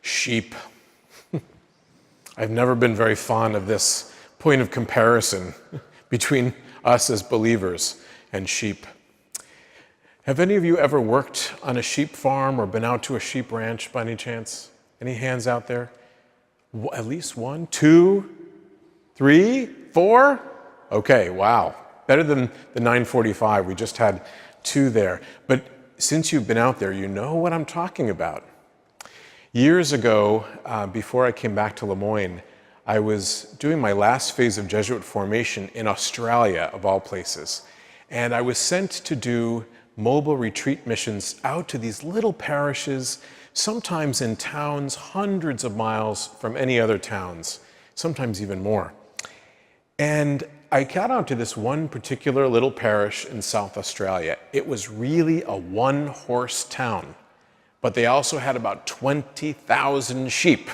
Sheep. I've never been very fond of this point of comparison between us as believers and sheep. Have any of you ever worked on a sheep farm or been out to a sheep ranch by any chance? Any hands out there? At least 1, 2, 3, 4? Okay, wow. Better than the 945. We just had 2 there. But since you've been out there, you know what I'm talking about. Years ago, before I came back to Lemoyne, I was doing my last phase of Jesuit formation in Australia, of all places. And I was sent to do mobile retreat missions out to these little parishes, sometimes in towns hundreds of miles from any other towns, sometimes even more. And I got out to this one particular little parish in South Australia. It was really a one-horse town, but they also had about 20,000 sheep.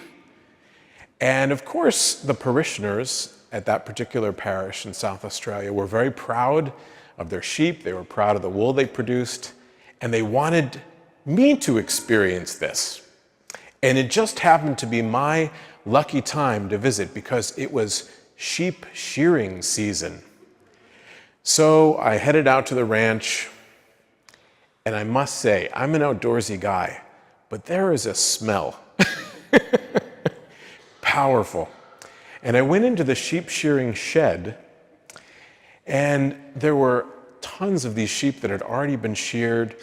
And of course, the parishioners at that particular parish in South Australia were very proud of their sheep. They were proud of the wool they produced, and they wanted me to experience this. And it just happened to be my lucky time to visit because it was sheep shearing season. So I headed out to the ranch, and I must say, I'm an outdoorsy guy, but there is a smell. Powerful. And I went into the sheep shearing shed, and there were tons of these sheep that had already been sheared,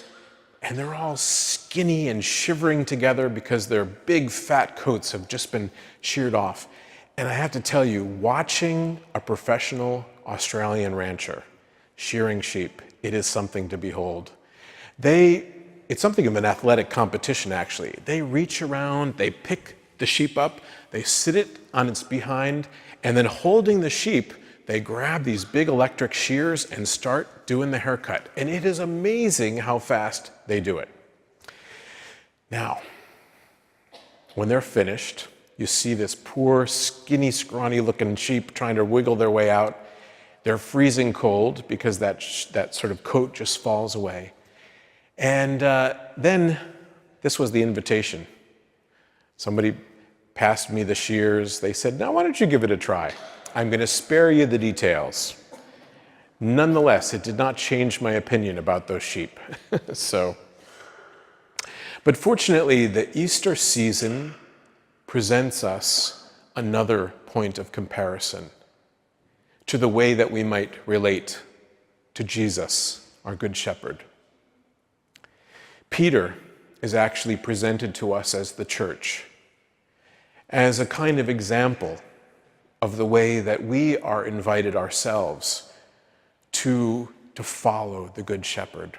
and they're all skinny and shivering together because their big fat coats have just been sheared off. And I have to tell you, watching a professional Australian rancher shearing sheep, it is something to behold. It's something of an athletic competition, actually. They reach around, they pick the sheep up, they sit it on its behind, and then holding the sheep, they grab these big electric shears and start doing the haircut. And it is amazing how fast they do it. Now, when they're finished, you see this poor, skinny, scrawny-looking sheep trying to wiggle their way out. They're freezing cold because that sort of coat just falls away. And then this was the invitation. Somebody passed me the shears. They said, now why don't you give it a try? I'm going to spare you the details. Nonetheless, it did not change my opinion about those sheep. But fortunately, the Easter season presents us another point of comparison to the way that we might relate to Jesus, our Good Shepherd. Peter is actually presented to us as the church, as a kind of example of the way that we are invited ourselves to follow the Good Shepherd.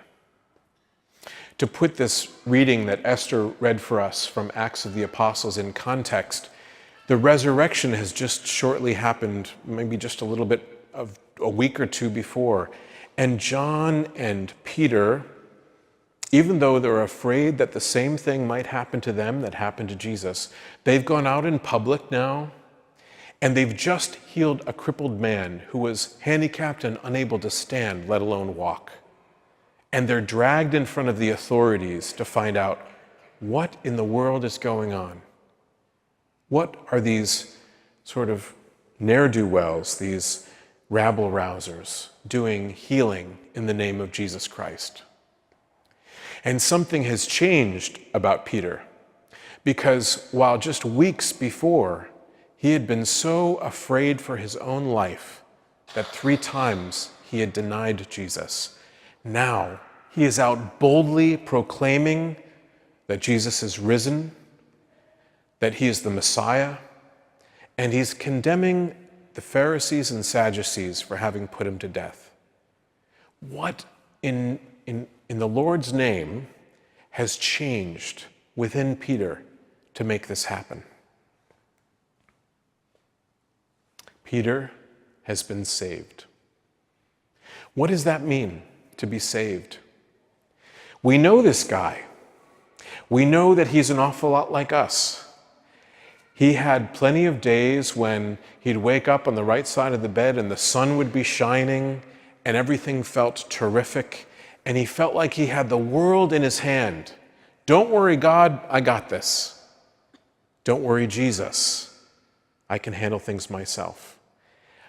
To put this reading that Esther read for us from Acts of the Apostles in context, the resurrection has just shortly happened, maybe just a little bit of a week or two before. And John and Peter, even though they're afraid that the same thing might happen to them that happened to Jesus, they've gone out in public now, and they've just healed a crippled man who was handicapped and unable to stand, let alone walk. And they're dragged in front of the authorities to find out what in the world is going on. What are these sort of ne'er-do-wells, these rabble-rousers, doing healing in the name of Jesus Christ? And something has changed about Peter, because while just weeks before, he had been so afraid for his own life that 3 times he had denied Jesus. Now, he is out boldly proclaiming that Jesus is risen, that he is the Messiah, and he's condemning the Pharisees and Sadducees for having put him to death. What in the Lord's name has changed within Peter to make this happen? Peter has been saved. What does that mean, to be saved? We know this guy. We know that he's an awful lot like us. He had plenty of days when he'd wake up on the right side of the bed and the sun would be shining and everything felt terrific, and he felt like he had the world in his hand. Don't worry, God, I got this. Don't worry, Jesus. I can handle things myself.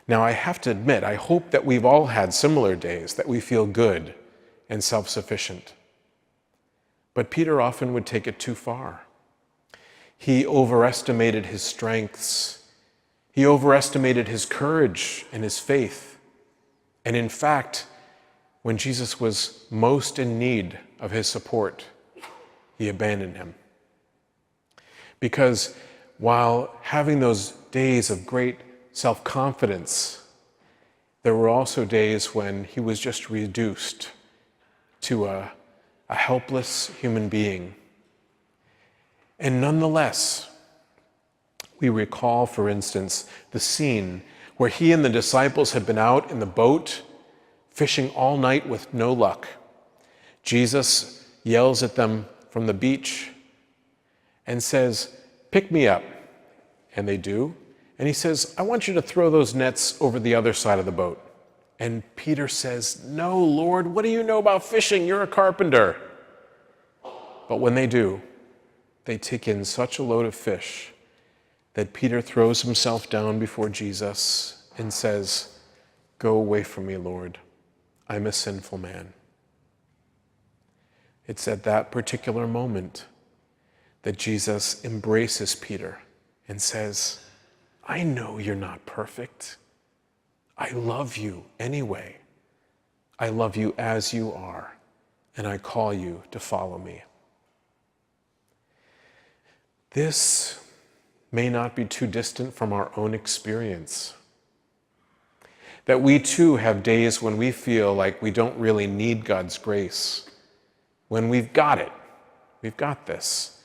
Now, I have to admit, I hope that we've all had similar days that we feel good and self-sufficient. But Peter often would take it too far. He overestimated his strengths. He overestimated his courage and his faith. And in fact, when Jesus was most in need of his support, he abandoned him. Because while having those days of great self-confidence, there were also days when he was just reduced to a helpless human being. And nonetheless, we recall, for instance, the scene where he and the disciples had been out in the boat fishing all night with no luck. Jesus yells at them from the beach and says, "Pick me up." And they do. And he says, "I want you to throw those nets over the other side of the boat." And Peter says, "No, Lord, what do you know about fishing? You're a carpenter." But when they do, they take in such a load of fish that Peter throws himself down before Jesus and says, "Go away from me, Lord. I'm a sinful man." It's at that particular moment that Jesus embraces Peter and says, "I know you're not perfect. I love you anyway. I love you as you are, and I call you to follow me." This may not be too distant from our own experience. That we too have days when we feel like we don't really need God's grace, when we've got it, we've got this,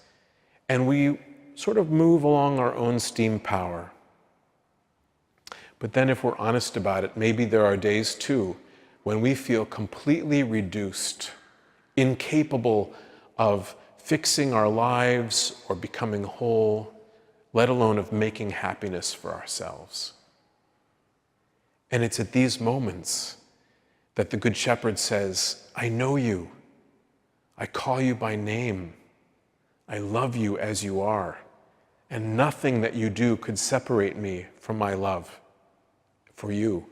and we sort of move along our own steam power. But then if we're honest about it, maybe there are days too when we feel completely reduced, incapable of fixing our lives or becoming whole, let alone of making happiness for ourselves. And it's at these moments that the Good Shepherd says, "I know you. I call you by name. I love you as you are. And nothing that you do could separate me from my love for you."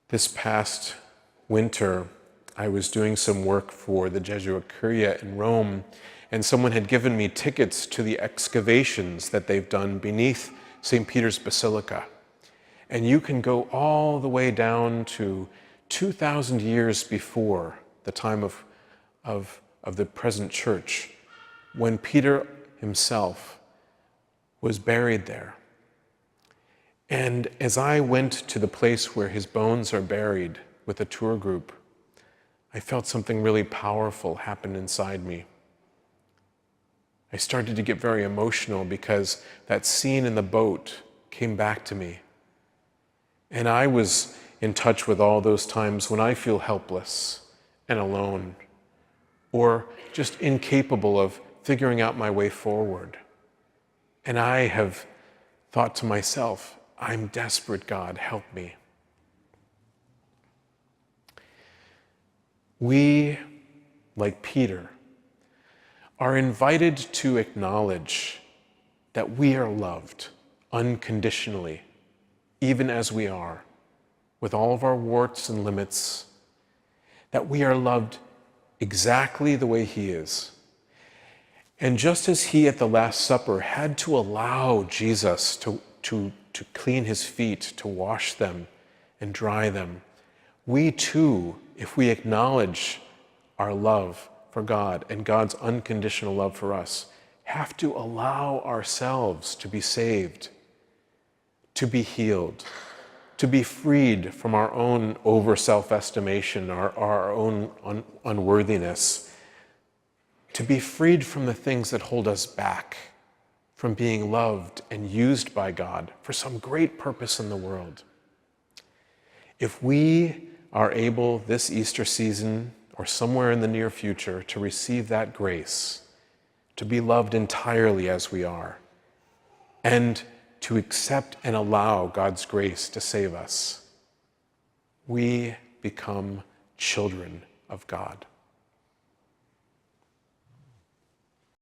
This past winter, I was doing some work for the Jesuit Curia in Rome, and someone had given me tickets to the excavations that they've done beneath St. Peter's Basilica. And you can go all the way down to 2,000 years before the time of the present church, when Peter himself was buried there. And as I went to the place where his bones are buried with a tour group, I felt something really powerful happen inside me. I started to get very emotional because that scene in the boat came back to me. And I was in touch with all those times when I feel helpless and alone, or just incapable of figuring out my way forward. And I have thought to myself, "I'm desperate, God, help me." We, like Peter, are invited to acknowledge that we are loved unconditionally, even as we are, with all of our warts and limits, that we are loved exactly the way he is. And just as he at the Last Supper had to allow Jesus to clean his feet, to wash them and dry them, we too, if we acknowledge our love for God and God's unconditional love for us, have to allow ourselves to be saved, to be healed, to be freed from our own over-self-estimation, our own unworthiness, to be freed from the things that hold us back from being loved and used by God for some great purpose in the world. If we are able this Easter season or somewhere in the near future to receive that grace, to be loved entirely as we are, and to accept and allow God's grace to save us, we become children of God.